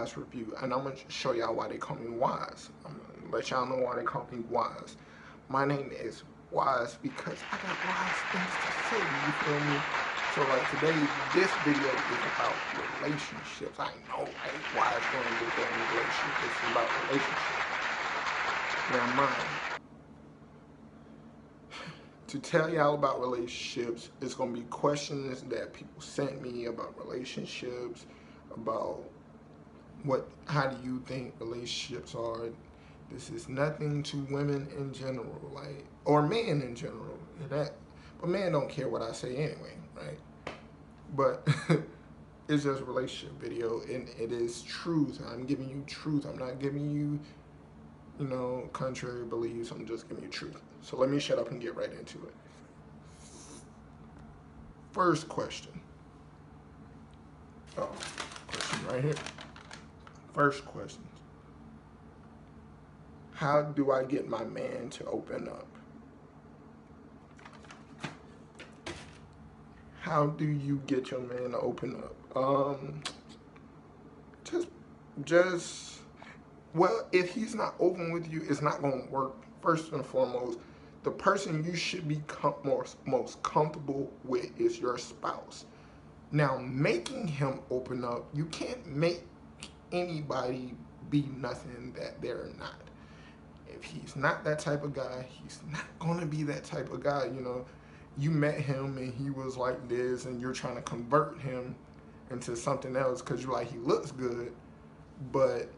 Wise Review, and I'm going to show y'all why they call me Wise. I'm going to let y'all know why they call me Wise. My name is Wise because I got wise things to say, you feel me? So like today, this video is about relationships. I know, right? Wise going to get in a relationship. It's about relationships. Now mine. To tell y'all about relationships, it's going to be questions that people sent me about relationships, about how do you think relationships are. This is nothing to women in general, like, or men in general. But men don't care what I say anyway, right? But it's just a relationship video, and it is truth. I'm giving you truth. I'm not giving you, contrary beliefs. I'm just giving you truth. So let me shut up and get right into it. First question. Oh, question right here. First question. How do I get my man to open up? How do you get your man to open up? Well, if he's not open with you, it's not going to work. First and foremost, the person you should be most comfortable with is your spouse. Now, making him open up, you can't make anybody be nothing that they're not. If he's not that type of guy, he's not going to be that type of guy. You met him and he was like this, and you're trying to convert him into something else because you're like, he looks good, but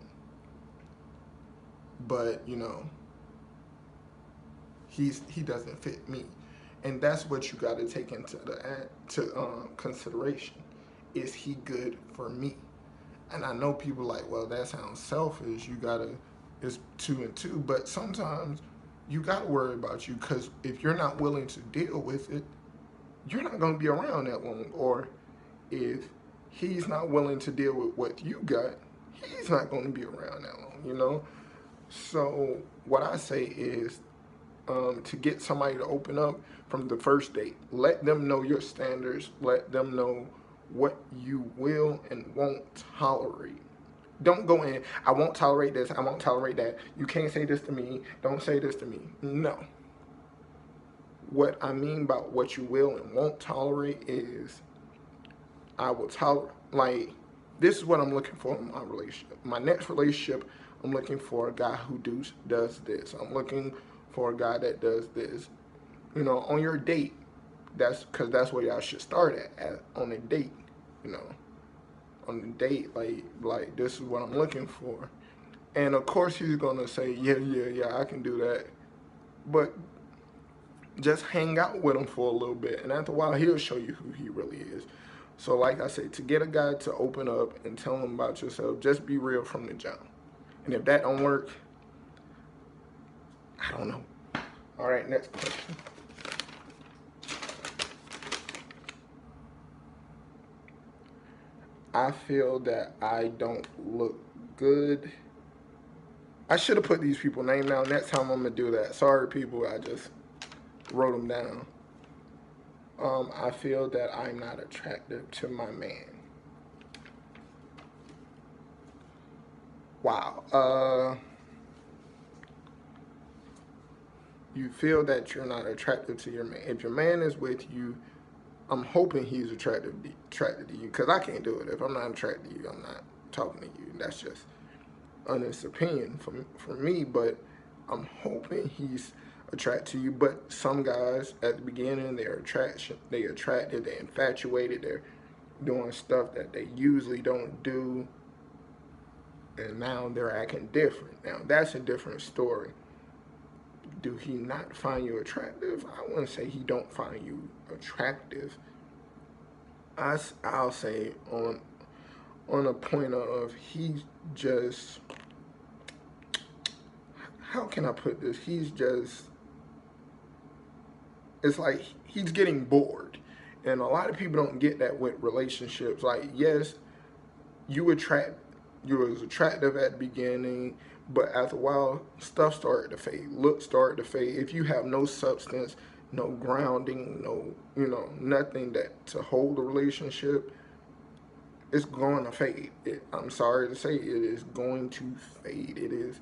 he doesn't fit me. And that's what you got to take into consideration. Is he good for me? And I know people like, well, that sounds selfish. It's 2 and 2. But sometimes you got to worry about you, because if you're not willing to deal with it, you're not going to be around that long. Or if he's not willing to deal with what you got, he's not going to be around that long, So what I say is, to get somebody to open up from the first date, let them know your standards, let them know what you will and won't tolerate. Don't go in, I won't tolerate this, I won't tolerate that, you can't say this to me, don't say this to me. No. What I mean about what you will and won't tolerate is, I will tolerate, like, this is what I'm looking for in my relationship. My next relationship, I'm looking for a guy who does this. I'm looking for a guy that does this. On your date, that's where y'all should start at on a date. On the date, like this is what I'm looking for. And of course he's gonna say, yeah, I can do that. But just hang out with him for a little bit, and after a while he'll show you who he really is. So like I said, to get a guy to open up and tell him about yourself, just be real from the jump. And if that don't work, I don't know. All right, next question. I feel that I don't look good. I should have put these people's names down. Next time I'm going to do that. Sorry, people. I just wrote them down. I feel that I'm not attractive to my man. Wow. You feel that you're not attractive to your man. If your man is with you, I'm hoping he's attracted to you, because I can't do it. If I'm not attracted to you, I'm not talking to you. That's just honest opinion for me, but I'm hoping he's attracted to you. But some guys at the beginning, they're attracted, they're infatuated, they're doing stuff that they usually don't do, and now they're acting different. Now that's a different story. Do he not find you attractive? I wouldn't say he don't find you attractive. I'll say on a point of, he's just, how can I put this? It's like he's getting bored. And a lot of people don't get that with relationships. Like, yes, you was attractive at the beginning, but after a while, stuff started to fade. Looks started to fade. If you have no substance, no grounding, no, nothing to hold a relationship, it's going to fade. I'm sorry to say, it is going to fade. It is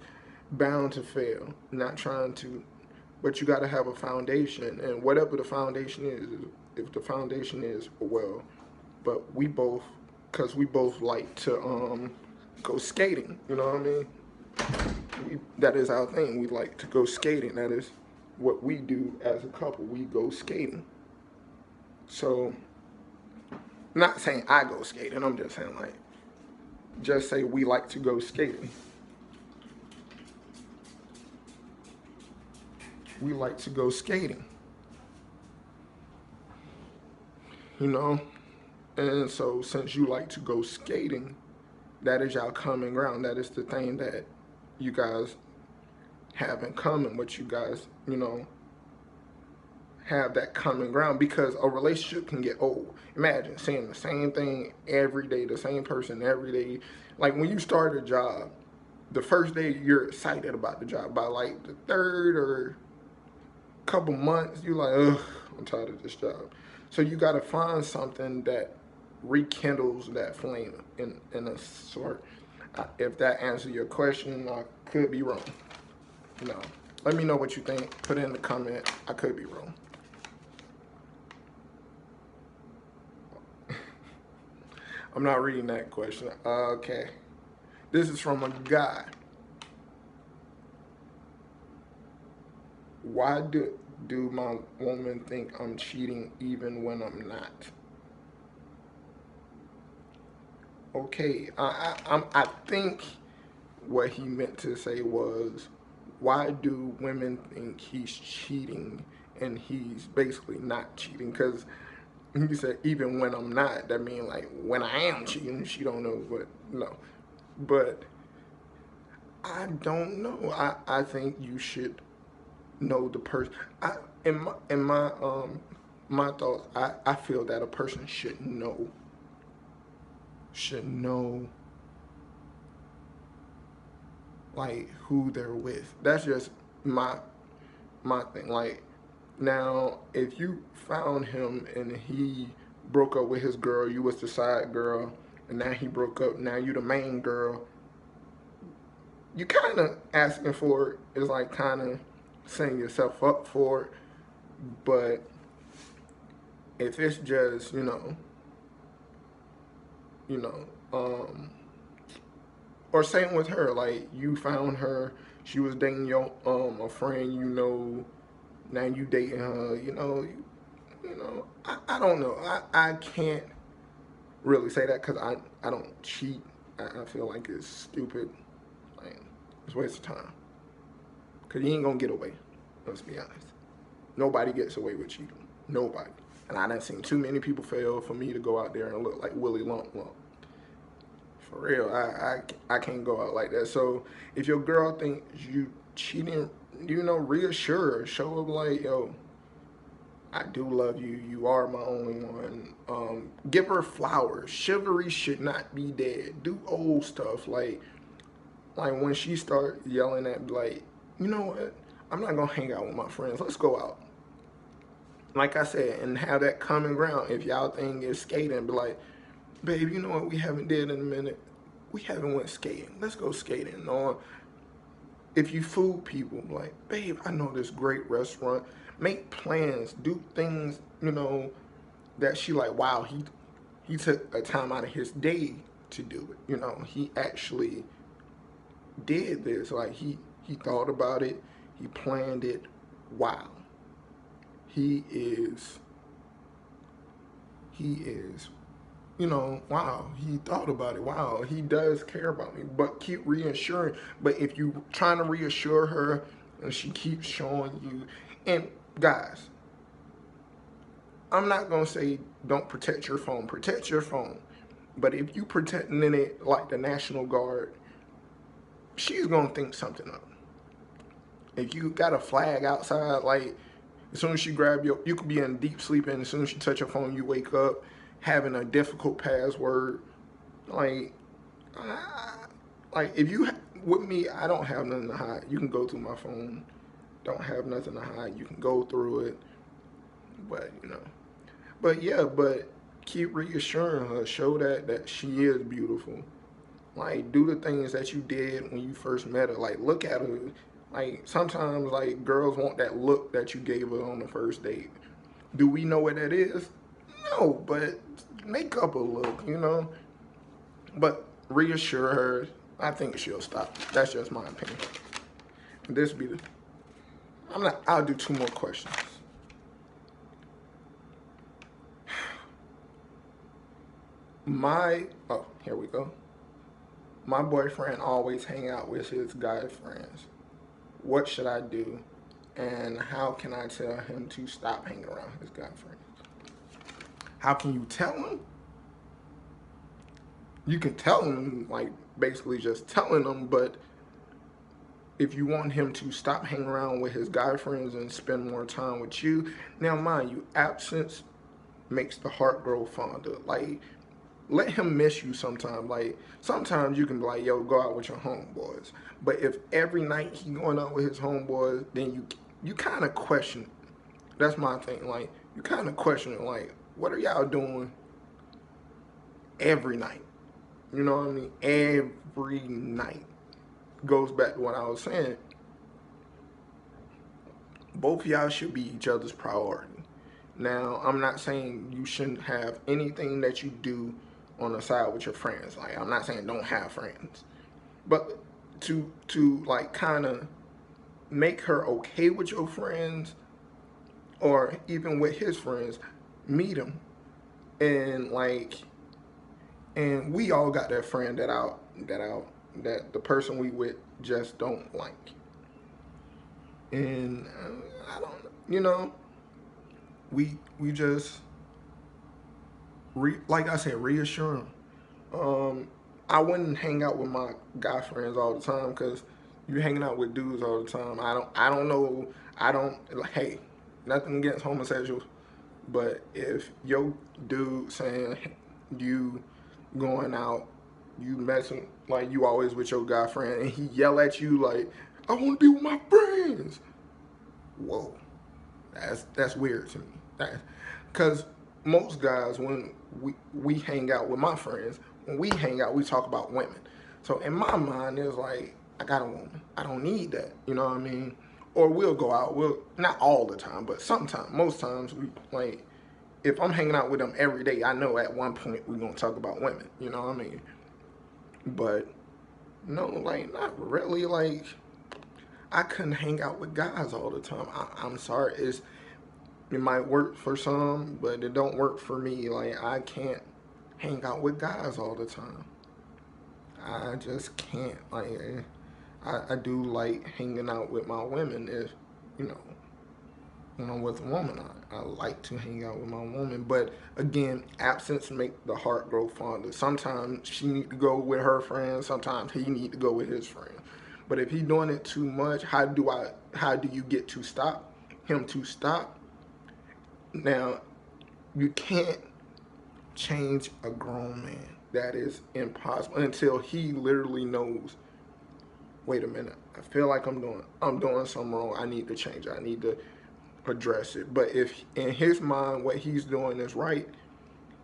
bound to fail. Not trying to, but you got to have a foundation, and whatever the foundation is, if the foundation is well, but we both, cause we both like to go skating. You know what I mean? That is our thing. We like to go skating. That is what we do as a couple. We go skating. So, not saying I go skating. I'm just saying like, just say we like to go skating. We like to go skating. You know? And so since you like to go skating, that is y'all common ground. That is the thing that you guys have in common, what you guys, have that common ground, because a relationship can get old. Imagine saying the same thing every day, the same person every day. Like when you start a job, the first day you're excited about the job. By like the third or couple months, you're like, ugh, I'm tired of this job. So you got to find something that rekindles that flame in a sort. If that answers your question, I could be wrong. No. Let me know what you think. Put it in the comment. I could be wrong. I'm not reading that question. Okay. This is from a guy. Why do my woman think I'm cheating even when I'm not? Okay, I think what he meant to say was, why do women think he's cheating and he's basically not cheating? Because he said, even when I'm not, that means like when I am cheating, she don't know what, no. But I don't know. I think you should know the person. In my thoughts, I feel that a person should know like who they're with. That's just my thing. Like now, if you found him and he broke up with his girl, you was the side girl, and now he broke up. Now you the main girl. You kind of asking for it is like kind of setting yourself up for it. But if it's just you know, or same with her, like you found her, she was dating your a friend, now you dating her, I don't know. I can't really say that because I don't cheat. I feel like it's stupid. Like it's a waste of time. Cause you ain't gonna get away. Let's be honest. Nobody gets away with cheating. Nobody. And I done seen too many people fail for me to go out there and look like Willie Lump Lump. For real, I can't go out like that. So if your girl thinks you cheating, reassure her. Show her like, yo, I do love you. You are my only one. Give her flowers. Chivalry should not be dead. Do old stuff like when she start yelling at like, you know what? I'm not gonna hang out with my friends. Let's go out. Like I said, and have that common ground. If y'all think is skating, be like, babe, you know what we haven't did in a minute? We haven't went skating. Let's go skating. Or if you fool people, like, babe, I know this great restaurant. Make plans. Do things, that she like, wow, he took a time out of his day to do it. He actually did this. Like he thought about it. He planned it. Wow. He is, wow, he thought about it. Wow, he does care about me. But keep reassuring. But if you trying to reassure her and she keeps showing you, and guys, I'm not going to say don't protect your phone. Protect your phone. But if you protecting it like the National Guard, she's going to think something of it. If you got a flag outside, like, as soon as she grab you could be in deep sleep, and as soon as she touch your phone, you wake up having a difficult password. Like if you with me, I don't have nothing to hide. You can go through my phone. Don't have nothing to hide. You can go through it. But but keep reassuring her, show that she is beautiful. Like, do the things that you did when you first met her. Like, look at her. Like, sometimes, like, girls want that look that you gave her on the first date. Do we know what that is? No, but make up a look, you know? But reassure her. I think she'll stop. That's just my opinion. This be the... I'll do 2 more questions. Here we go. My boyfriend always hang out with his guy friends. What should I do? And how can I tell him to stop hanging around his guy friends? How can you tell him? You can tell him, like, basically just telling him, but if you want him to stop hanging around with his guy friends and spend more time with you, now mind you, absence makes the heart grow fonder. Like, let him miss you sometime. Like, sometimes you can be like, yo, go out with your homeboys. But if every night he going out with his homeboys, then you kind of question it. That's my thing. Like, you kind of question it. Like, what are y'all doing every night? You know what I mean? Every night. Goes back to what I was saying. Both of y'all should be each other's priority. Now, I'm not saying you shouldn't have anything that you do on the side with your friends. Like, I'm not saying don't have friends. But to like, kind of make her okay with your friends, or even with his friends, meet them. And, like, and we all got that friend that the person we with just don't like. And I don't, you know, we just, like I said, reassure them. I wouldn't hang out with my guy friends all the time, because you hanging out with dudes all the time. I don't know, hey, nothing against homosexuals, but if your dude saying you going out, you messing, like, you always with your guy friend, and he yell at you like, I want to be with my friends. Whoa, that's weird to me. Because most guys, when we hang out with my friends, when we hang out, we talk about women. So in my mind, it's like, I got a woman. I don't need that. You know what I mean? Or we'll go out. Not all the time, but sometimes, most times, we, like, if I'm hanging out with them every day, I know at one point we're gonna talk about women. You know what I mean? But no, like, not really. Like, I couldn't hang out with guys all the time. I'm sorry. It might work for some, but it don't work for me. Like, I can't hang out with guys all the time. I just can't. Like, I do like hanging out with my women. If, you know, when I'm with a woman, I like to hang out with my woman. But again, absence make the heart grow fonder. Sometimes she need to go with her friends. Sometimes he need to go with his friends. But if he doing it too much, how do you get to stop him to stop? Now, you can't change a grown man. That is impossible until he literally knows, wait a minute, I feel like I'm doing something wrong. I need to change it. I need to address it. But if in his mind what he's doing is right,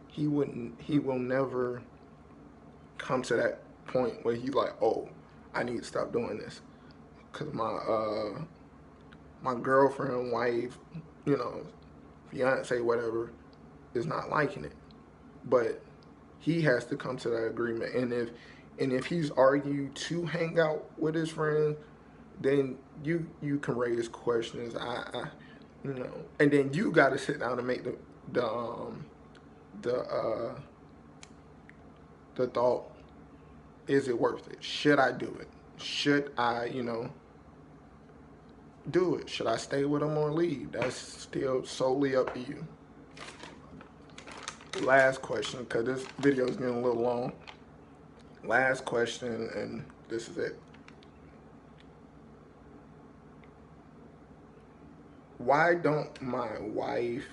he will never come to that point where he's like, oh, I need to stop doing this because my girlfriend, wife, you know, fiance, whatever, is not liking it. But he has to come to that agreement. And if he's argued to hang out with his friends, then you can raise questions. You know, and then you got to sit down and make the thought, is it worth it? Should I do it? Should I, you know, do it? Should I stay with him or leave? That's still solely up to you. Last question, because this video is getting a little long. Last question, and this is it. Why don't my wife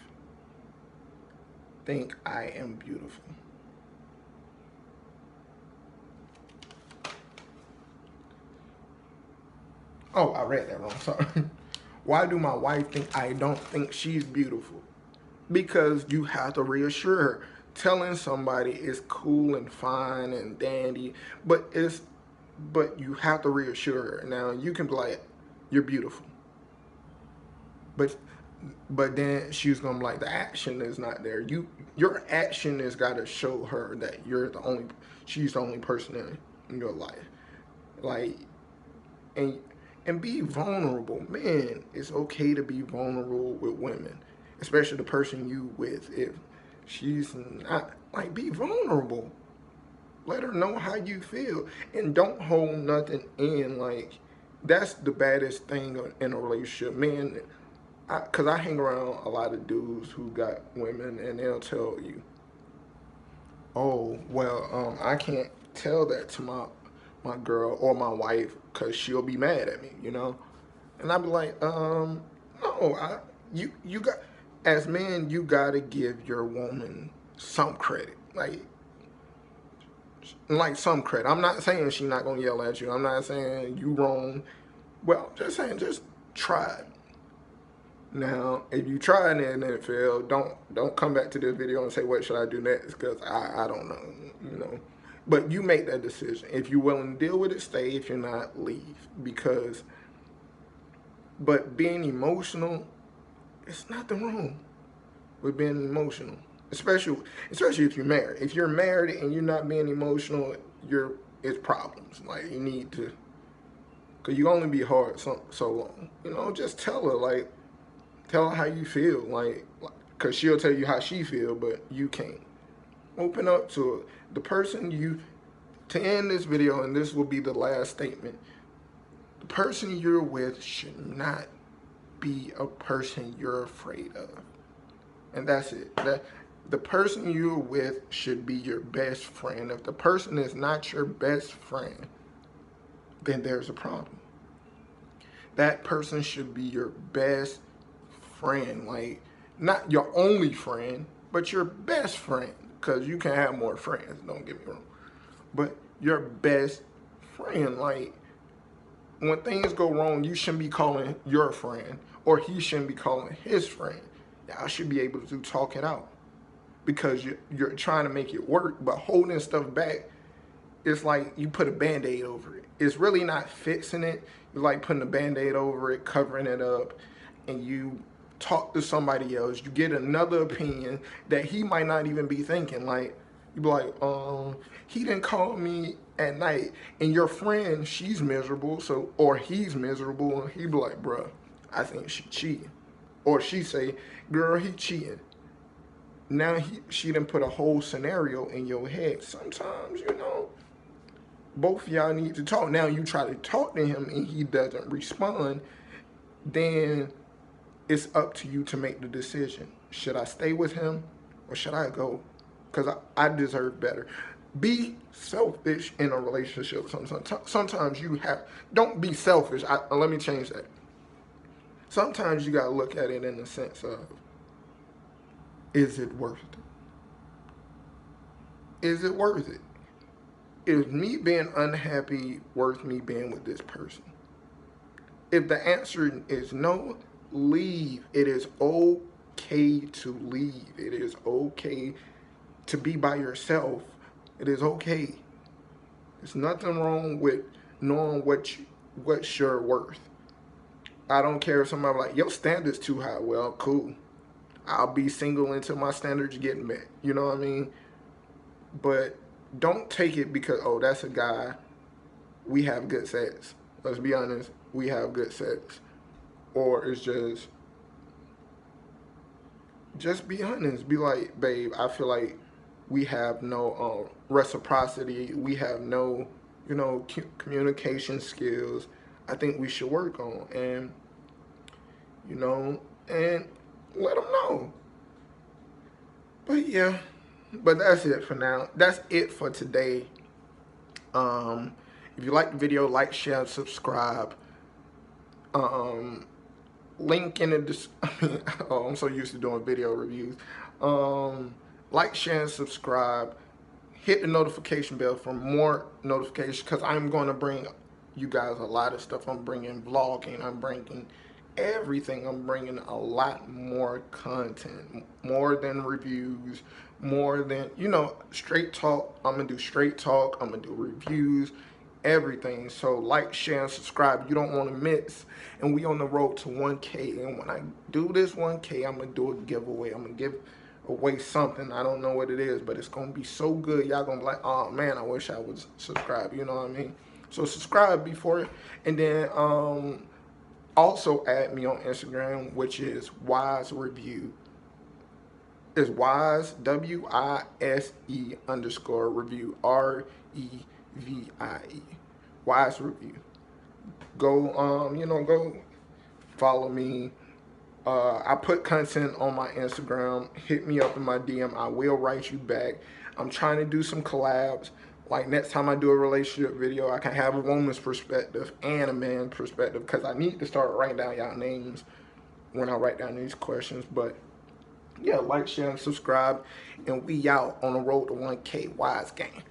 think I am beautiful? Oh, I read that wrong, sorry. Why do my wife think I don't think she's beautiful? Because you have to reassure her. telling somebody is cool and fine and dandy, but you have to reassure her. Now you can be like, you're beautiful, but then she's gonna be like, the action is not there. Your action has got to show her that she's the only person in your life. Like, and be vulnerable. Man, it's okay to be vulnerable with women, especially the person you with. If she's not, like, be vulnerable. Let her know how you feel, and don't hold nothing in. Like, that's the baddest thing in a relationship, man. Cause I hang around a lot of dudes who got women, and they'll tell you, "Oh, well, I can't tell that to my girl or my wife, cause she'll be mad at me," you know. And I'd be like, no, you got, as men, you gotta give your woman some credit, like some credit. I'm not saying she's not gonna yell at you. I'm not saying you wrong. Well, I'm just saying, just try it. Now, if you try it and it failed, don't come back to this video and say, what should I do next? Because I don't know, you know. But you make that decision. If you're willing to deal with it, stay. If you're not, leave. But being emotional, it's nothing wrong with being emotional. Especially if you're married. If you're married and you're not being emotional, it's problems. Like, you need to, because you only be hard so long. You know, just tell her, tell her how you feel, because she'll tell you how she feel, but you can't. Open up to her. To end this video, and this will be the last statement, the person you're with should not be a person you're afraid of. And that's it. The person you're with should be your best friend. If the person is not your best friend, then there's a problem. That person should be your best friend, like, not your only friend, but your best friend, because you can have more friends, don't get me wrong, but your best friend. Like, when things go wrong, you shouldn't be calling your friend, or he shouldn't be calling his friend. Y'all should be able to talk it out, because you're trying to make it work, but holding stuff back, it's like you put a Band-Aid over it. It's really not fixing it. You're like putting a Band-Aid over it, covering it up, and you talk to somebody else. You get another opinion that he might not even be thinking. Like, you be like, he didn't call me at night, and your friend, she's miserable, or he's miserable, and he be like, bruh, I think she cheating. Or she say, girl, he cheating. Now she done put a whole scenario in your head. Sometimes, you know, both of y'all need to talk. Now you try to talk to him and he doesn't respond, then it's up to you to make the decision. Should I stay with him or should I go? Because I deserve better. Be selfish in a relationship sometimes. Sometimes you don't be selfish. Let me change that. Sometimes you got to look at it in the sense of, is it worth it? Is it worth it? Is me being unhappy worth me being with this person? If the answer is no, leave. It is okay to leave. It is okay to be by yourself. It is okay. There's nothing wrong with knowing what's your worth. I don't care if somebody like, your standard's too high. Well, cool. I'll be single until my standards get met. You know what I mean? But don't take it because, oh, that's a guy. We have good sex. Let's be honest. We have good sex. Or it's just be honest. Be like, babe, I feel like we have no reciprocity. We have no, communication skills. I think we should work on. And, and let them know. But yeah, but that's it for now. That's it for today. If you like the video, like, share, subscribe. Link in the oh, I'm so used to doing video reviews. Like, share, and subscribe. Hit the notification bell for more notifications, because I'm going to bring you guys a lot of stuff. I'm bringing vlogging. I'm bringing everything. I'm bringing a lot more content, more than reviews, more than, you know, straight talk. I'm gonna do straight talk. I'm gonna do reviews, everything. So like, share, and subscribe. You don't want to miss. And we on the road to 1K. And when I do this 1K, I'm gonna do a giveaway. I'm gonna give away something. I don't know what it is, but it's gonna be so good. Y'all gonna be like, oh man, I wish I was subscribed. You know what I mean? So subscribe before, and then also add me on Instagram, which is WiseReview. It's Wise, WISE underscore review, REVIE. WiseReview. Go, go follow me. I put content on my Instagram. Hit me up in my DM. I will write you back. I'm trying to do some collabs. Like next time I do a relationship video, I can have a woman's perspective and a man's perspective, because I need to start writing down y'all names when I write down these questions. But yeah, like, share, and subscribe, and we out on the road to 1K. Wise Gang.